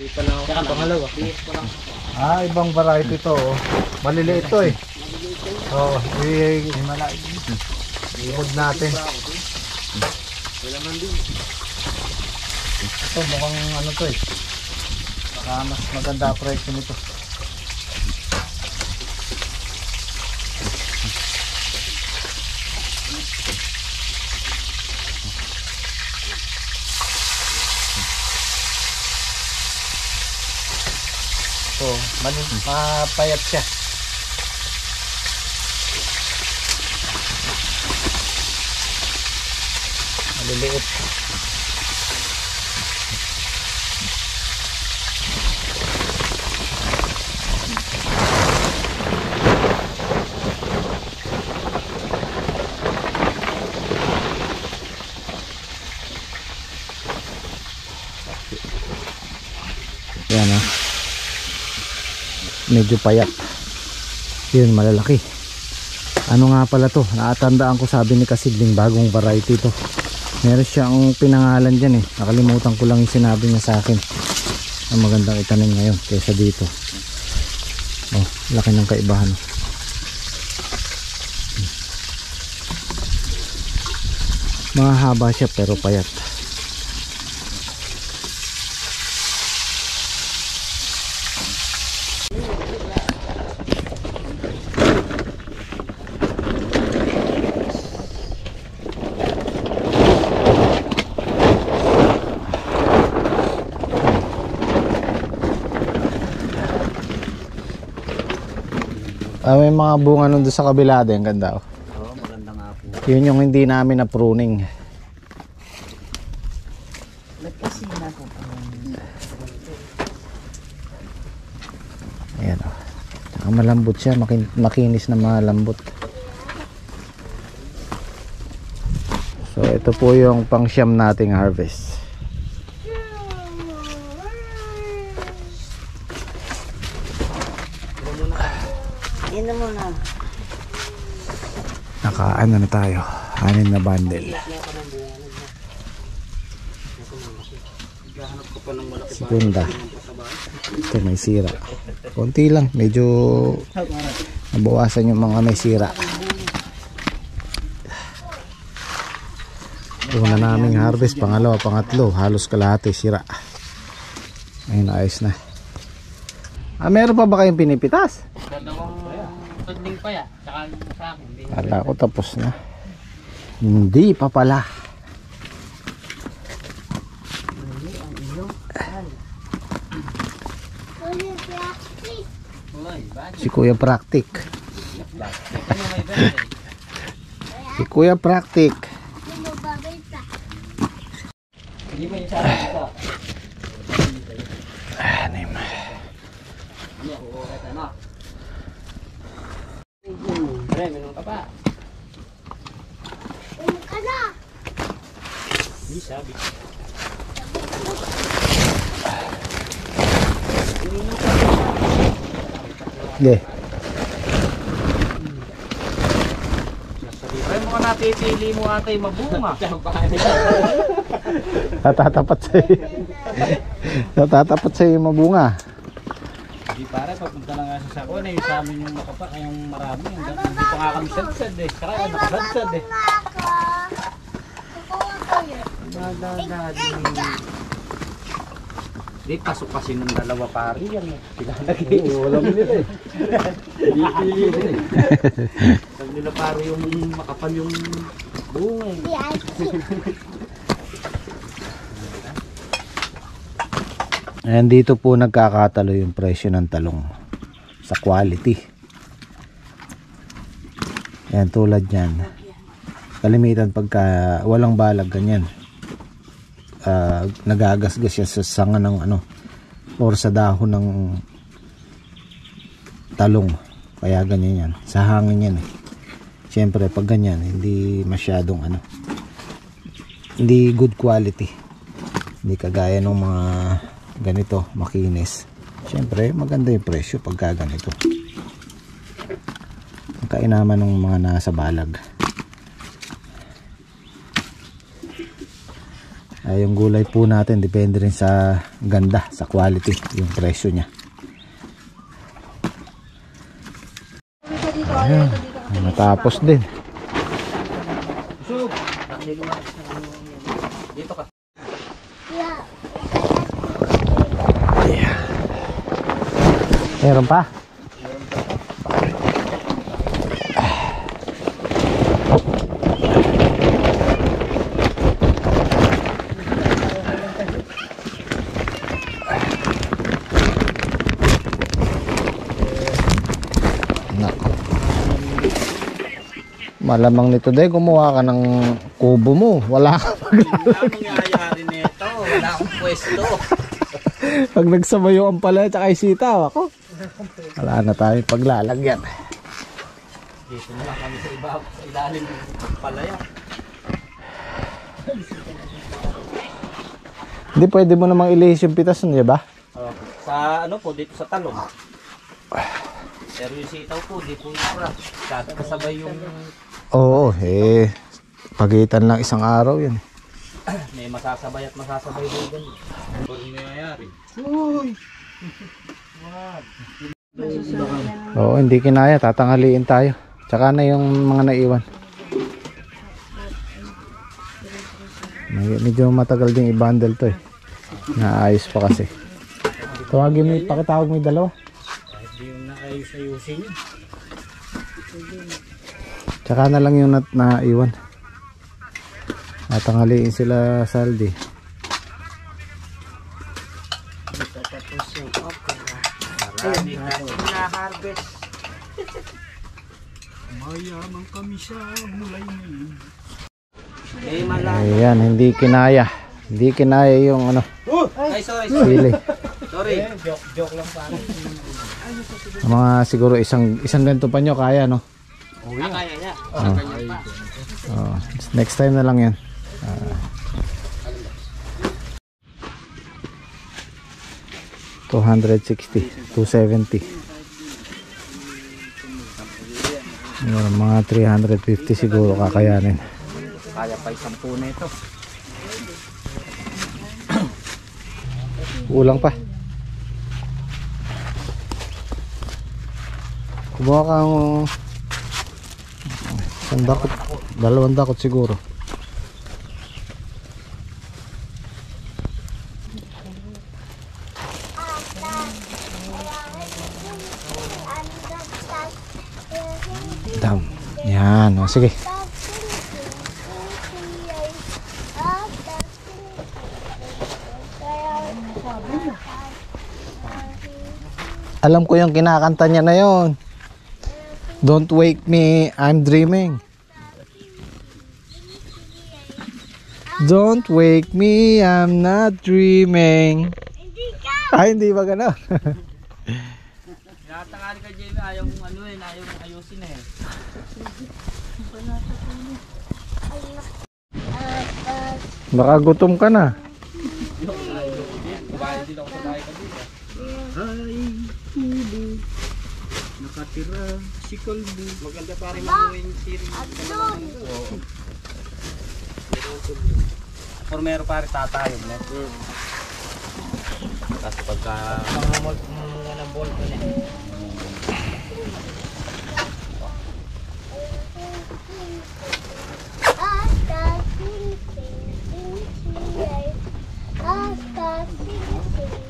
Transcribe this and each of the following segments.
Dito lang ako. Pangalawa. Ibang variety to. Oh. Maliliit to eh. Oo, malaki. Iikod natin. Wala man din. Ito mukhang ano to eh. Baka mas maganda presyo nito. So, mapayat siya. Maliliit. Yan ah. Medyo payat. Yun, malalaki. Ano nga pala to? Naatandaan ko, sabi ni Kasidling, bagong variety to. Meron siyang pinangalan dyan eh. Nakalimutan ko lang yung sinabi niya sa akin. Ang magandang itanim ngayon kaysa dito. Oh, laki ng kaibahan. Mahaba siya pero payat. May mga bunga nun doon sa kabila din, ganda oh. Oo, maganda nga po. Yun yung hindi namin na pruning. Nagkasi na po. Ayan oh. Saka malambot siya, makinis na malambot. So ito po yung pang-siyam nating harvest. Yan na muna. Nakaano na tayo, 6 na bundle. Segunda. Ito may sira. Konti lang, medyo nabawasan yung mga may sira. Una naming harvest, pangalawa, pangatlo, halos kalahati sira. Ayun, ayos na. Meron pa ba kayong pinipitas? Tudling pa ya, saka sa akin. Kala ko tapos na. Hindi pa pala. Si Kuya Praktik. Si Kuya Praktik. Hindi ba yung sa akin ito? Anim. Pre, meron ka pa. Meron ka na. Hindi sabi. Okay. Pre, mo ka napipili mo ata yung mabunga. Natatapat sa'yo. Natatapat sa'yo yung mabunga. Hindi pare, pagpunta na nga sa sako na yung sa amin yung makapak, yung marami. Hindi pa nga kami sad-sad eh. Saka nakasad-sad eh. Hindi, pasok kasi ng dalawa pari yan eh. Pinalagay. Wala mo nila eh. Pili eh. Pag nila pari yung makapal yung bunga eh. Ayan, dito po nagkakatalo yung presyo ng talong sa quality. Ayan, tulad yan. Kalimitan pagka walang balag ganyan. Nagagasgas siya sa sanga ng ano or sa dahon ng talong. Kaya ganyan yan. Sa hangin yan eh. Siyempre pag ganyan, hindi masyadong ano. Hindi good quality. Hindi kagaya ng mga ganito, makinis. Siyempre maganda yung presyo pagka ganito. Ang kainaman ng mga nasa balag. Ay, yung gulay po natin depende rin sa ganda, sa quality, yung presyo niya. Ayan, natapos din. Dito ka. Ayan. Meron pa? Malamang nito day, gumawa ka ng kubo mo. Wala ka Wala mangyayari nito. Wala akong pwesto. pag nagsamayo ang pala at saka sitaw ako. Wala na tayo paglalagyan. Dito na lang kami sa iba, sa ilalim ng palaya. Hindi pwede mo namang ilihis yung pitas niya ba? Sa ano po, dito sa talong. Pero yung sitaw po, di po ipra. Kasabay yung Oo, pagitan lang isang araw yan. may masasabay at masasabay din ganun. Ano nangyayari? Oo, hindi kinaya. Tatangaliin tayo. Tsaka na yung mga naiwan. Medyo matagal din i-bundle to eh. Naayos pa kasi. Tawagin mo, pakitawag mo yung dalawa. Kahit di yung naayos-ayusin yun. Tsaka na lang yung naiwan. Tatangaliin sila Saldi. Tapos yung marami na harvest. Mayaman kami sa mulay ngayon. Ayan, hindi kinaya. Hindi kinaya yung ano, Ay, sorry. sili. Sorry. Joke lang pa. Mga siguro isang ganito pa nyo kaya, no? Kaya niya. Next time na lang yan. 260, 270. Mga 350 siguro kakayanin. Kaya pa isang puno ito. Ulang pa. Kumuha kang isang dakot, 2 dakot siguro. Dam. Yan, o sige. Alam ko yung kinakanta niya na yon. Don't wake me, I'm dreaming. Don't wake me, I'm not dreaming. Ay, hindi ba gano'n? Tinatangali ka, Jamie. Ayaw mong ano eh. Ayaw mong ayusin eh. Baka gutom ka na. Kumain din ako sa bahay ka dito. Ay, huli. Nakatira si Kalbo. Maganda pa rin mag-uwing siri. Formero pa rin tatayog na. Tapos pagka mga ng ball ko na eh.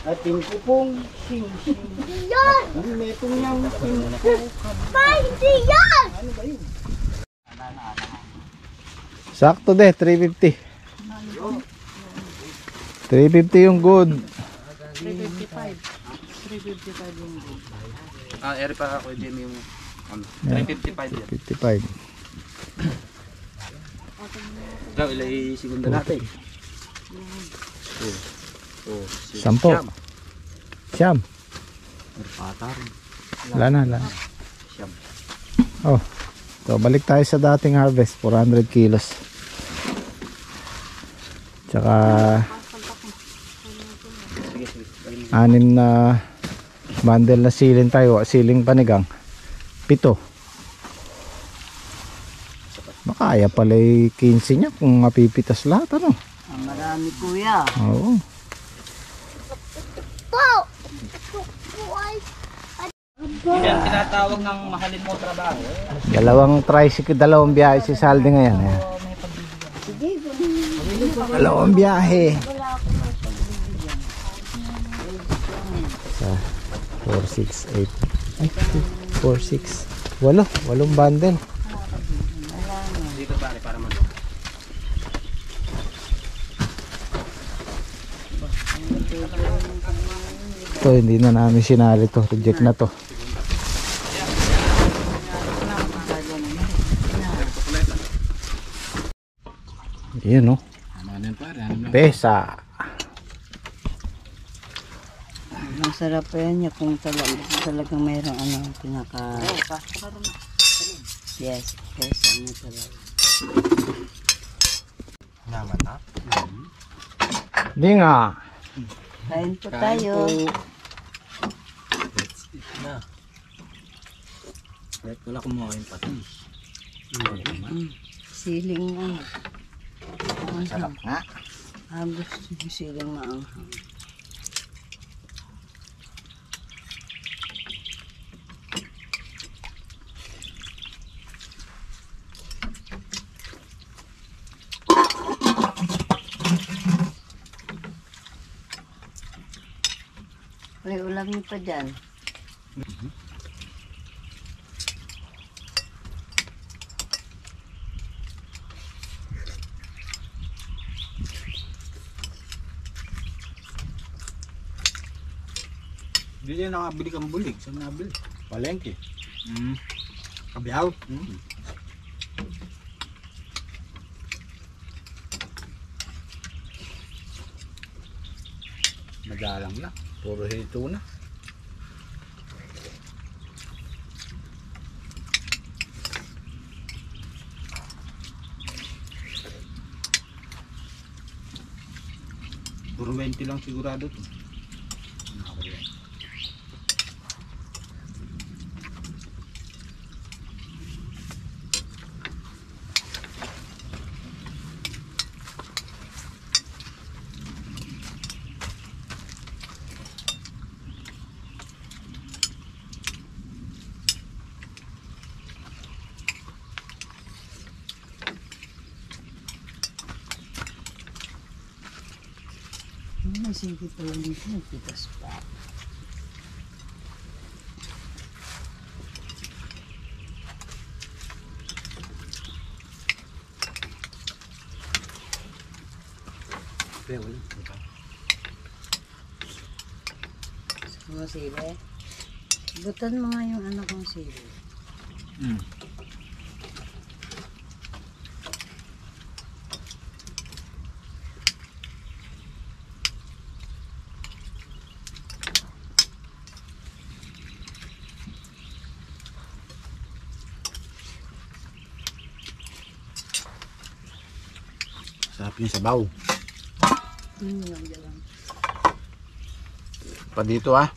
Ating kupong sing-sing. Yan! Ano na itong yang Hindi yan! Ano ba yun? Sakto de, 350. 350 yung good. 355. 355 yung Eri pa ako, Jamie yung 355 yan. 55. Ikaw, ilay segunda natin. Sampo. Siyam. Patar. Wala na. Siyam. Oh. So, balik tayo sa dating harvest. 400 kilos. Tsaka 6 na bundle na siling tayo. Siling panigang 7. Makaya pala 15 niya kung mapipitas lahat, ano? Ang Dami kuya. Oo. Yan tinatawag ng mahalin mo trabaho. Dalawang biyahe si Saldi ngayon. Ayan. Dalawang biyahe. Sa 4, 6, 8. Ay, 4, 6. 8 bundle. Dito pare para man. Ito, hindi na namin sinali to. Reject na to. Yan, no? Pesa. Masarap pa yan kung talagang mayroong pinaka... Yes, pesa mo talaga. Naman ha? Hindi nga. Kain po tayo. Let's eat na. Kahit wala kumakain pati. Siling Sarap nga. gusto yung siling maanghang. May ulam niyo pa dyan. Hindi niya nakabili kang bulig. Saan nabili? Palengke. Kabiyaw? Madalang na. Puro hito na. Puro 20 lang sigurado to. Sige pa lang dito, nagpitas pa. Mga sili. Butan mo nga yung anak kong sili. Sarap yung sabaw. Pa dito ah.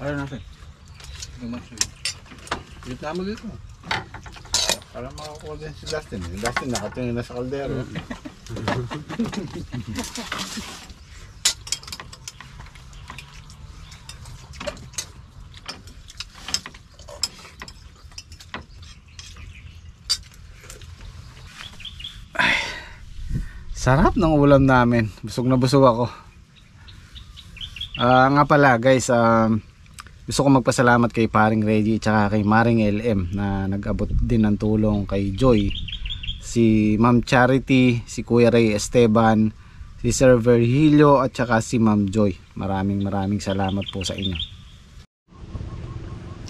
Ano natin? Dito na mo dito. Para makakuha din si Dustin. Si Dustin nakatingin na sa kaldero. Sarap ng ulam namin. Busog na busog ako. Nga pala guys, gusto ko magpasalamat kay Paring Reggie at kay Maring LM na nag-abot din ng tulong kay Joy, si Ma'am Charity, si Kuya Ray Esteban, si Sir Virgilio at saka si Ma'am Joy. Maraming salamat po sa inyo.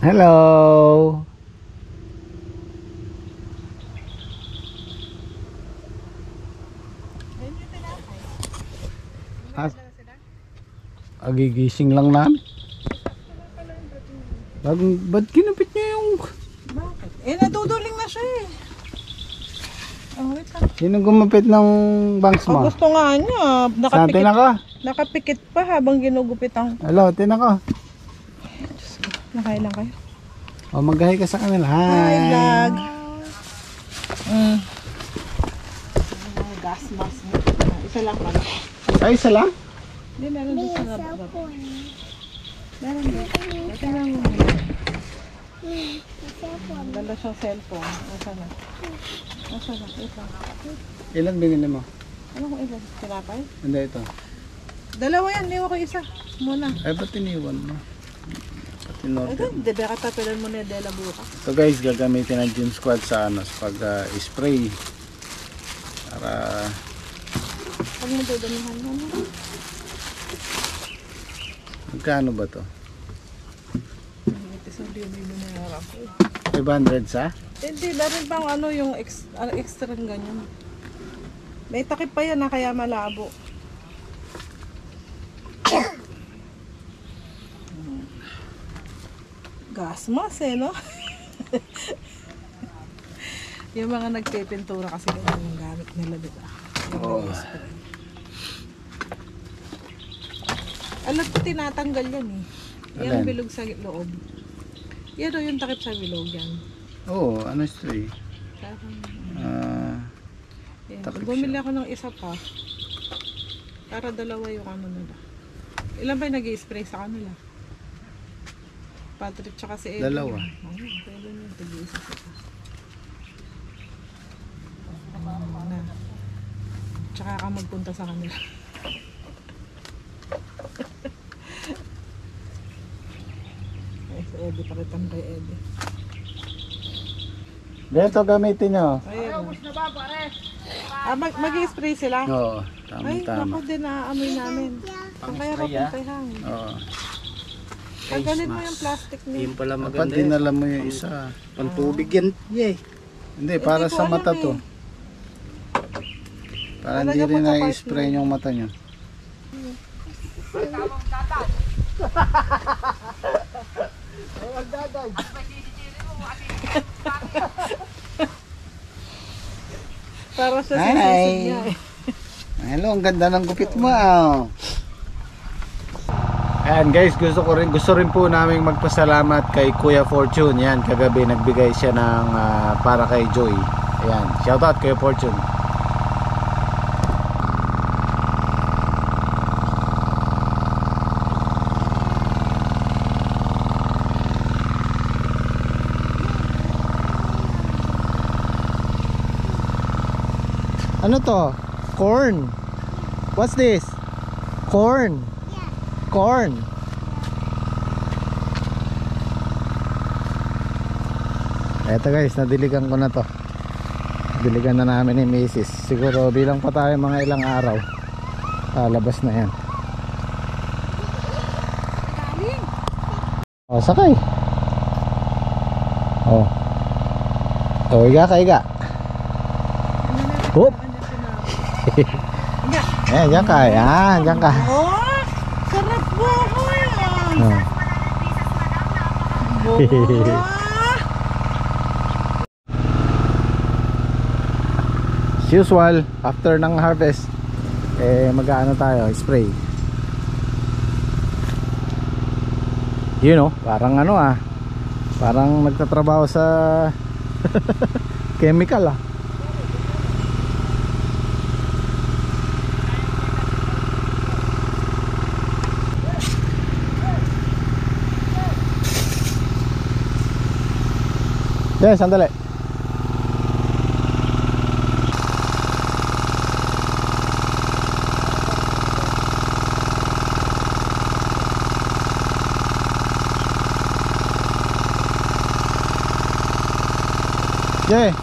Hello. Agigising lang namin. Ba't kinupit niya yung... Bakit? Naduduling na siya eh. Wait lang. Sino gumapit ng bangs mo? Gusto nga niya. Saan tinaka? Nakapikit pa habang ginugupit ang... Hello, tinaka. Nakain lang kayo. O, maghahay ka sa kanila. Hi, Hi. vlog. Gas mask. Isa lang pala. Ay, isa lang? Hindi, meron din sa baba. Meron din. Ito lang. Ganda siyang cellphone. Asa na? Asa na? Ito. Ilan binili mo? Ano kung ilan? Tinapay? Hindi, ito. Dalawa yan. Iwan ko isa. Muna. Ay, ba't iniwan mo? Pati norte. Ito, hindi. Baka tapilan mo na yung Dela bukas. So guys, gagamitin ang Gym Squad sa ano, sa pag-spray. Para... Pag mo dudamihan mo. Magkano ba to? Ito sa libo na yung harap ko. 500 sa? Hindi, meron pang ano yung extra ganyan. May takip pa yan na kaya malabo. Gas mask eh, no? Yung mga nagpipintura kasi ganyan yung gamit nila, di ba? Oo. Alam ko tinatanggal yan eh. Yung Alin? bilog sa loob. Yan o yung takip sa bilog yan. Oo, ano ito eh? Parang, Ah, yan. Takip Bumili ako ng isa pa. Para dalawa yung ano nila. Ilan ba yung nag-i-spray sa kanila? Patrick tsaka si Eddie. Dalawa. Ayun, pwede nyo. Tig-isa sila. Na. Tsaka ka magpunta sa kanila. Ay, si Eddie. Pakitan kay Eddie. Dito gamitin nyo. Ayun. Mag-i-spray sila? Oo, Ay, tama-tama. naku din naaamoy namin. Ang kaya mapuntay hangin. Oo. Tanggalin mo yung plastic niya. Yung pala Dapat maganda. dinala mo yung isa. Pantubig yan. Yay. Hindi, para Hindi ko sa alam mata eh. to. Para Talaga hindi rin po sa na-spray yung mata nyo. Para sa Hi. sisig niya eh. Hello, ang ganda ng gupit mo. Ah. Ayan guys, gusto rin po naming magpasalamat kay Kuya Fortune. Yan, kagabi nagbigay siya ng para kay Joy. Ayan, shoutout Kuya Fortune. Ano to? Corn. What's this? Corn. Corn. Eto guys, nadiligan ko na to. Diligan na namin ni Mrs. Siguro bilang pa tayo mga ilang araw. Labas na yan. Oh, sakay. Oh. Oh, iga ka, iga. Hop. Eh, diyan ka. Yan, diyan ka. Oh, sarap buhay. Oh. As usual, after ng harvest, mag-aano tayo, spray. You know, parang ano parang nagtatrabaho sa chemical Yes, sandali. Yeah.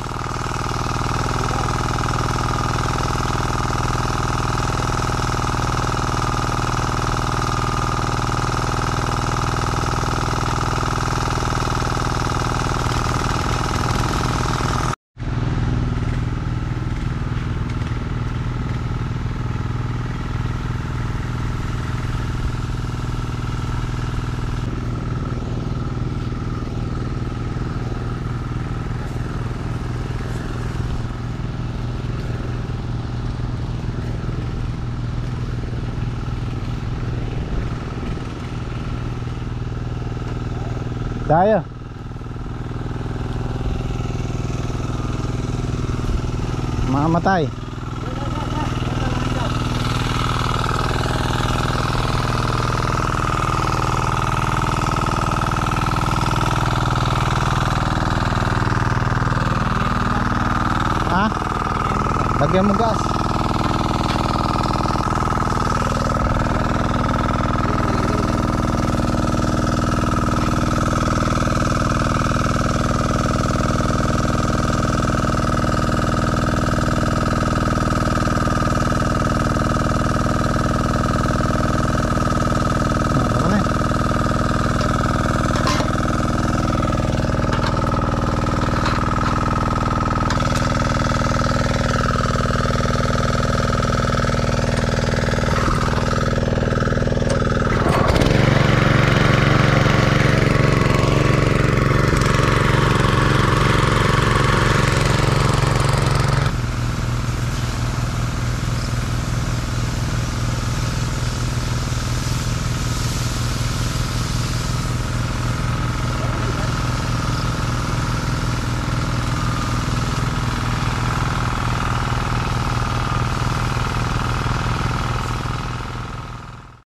Tayo. Mamamatay. Ha? Lagyan mo gas.